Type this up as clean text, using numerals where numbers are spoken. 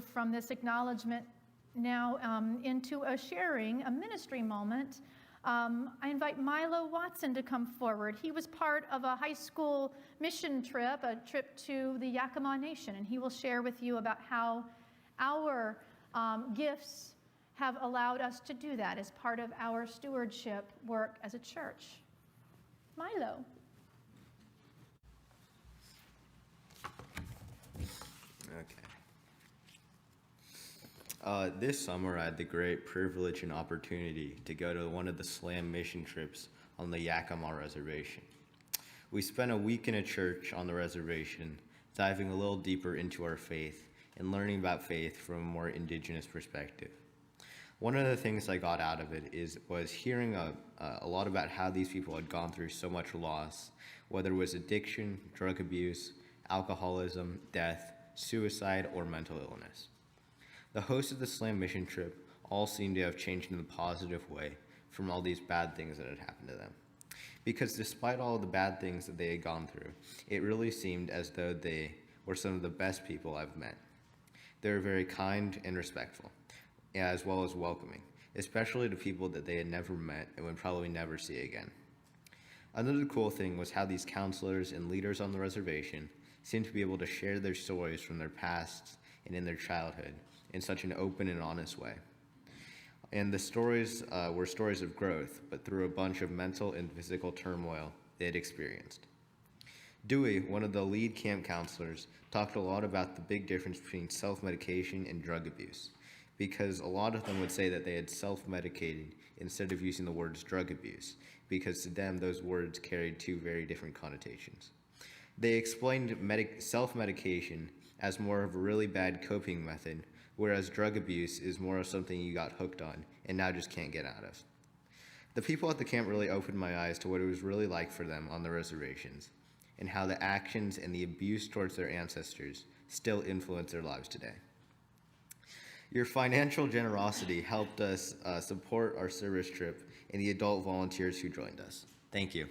move from this acknowledgement now into a sharing, a ministry moment. I invite Milo Watson to come forward. He was part of a high school mission trip, a trip to the Yakima Nation, and he will share with you about how our gifts have allowed us to do that as part of our stewardship work as a church. Milo. Okay. This summer, I had the great privilege and opportunity to go to one of the SLAM mission trips on the Yakima Reservation. We spent a week in a church on the reservation, diving a little deeper into our faith and learning about faith from a more indigenous perspective. One of the things I got out of it was hearing a lot about how these people had gone through so much loss, whether it was addiction, drug abuse, alcoholism, death, suicide, or mental illness. The hosts of the SLAM mission trip all seemed to have changed in a positive way from all these bad things that had happened to them. Because despite all the bad things that they had gone through, it really seemed as though they were some of the best people I've met. They were very kind and respectful, as well as welcoming, especially to people that they had never met and would probably never see again. Another cool thing was how these counselors and leaders on the reservation seemed to be able to share their stories from their past and in their childhood in such an open and honest way. And the stories were stories of growth, but through a bunch of mental and physical turmoil they had experienced. Dewey, one of the lead camp counselors, talked a lot about the big difference between self-medication and drug abuse, because a lot of them would say that they had self-medicated instead of using the words drug abuse, because to them those words carried two very different connotations. They explained self-medication as more of a really bad coping method, whereas drug abuse is more of something you got hooked on and now just can't get out of. The people at the camp really opened my eyes to what it was really like for them on the reservations, and how the actions and the abuse towards their ancestors still influence their lives today. Your financial generosity helped us support our service trip and the adult volunteers who joined us. Thank you.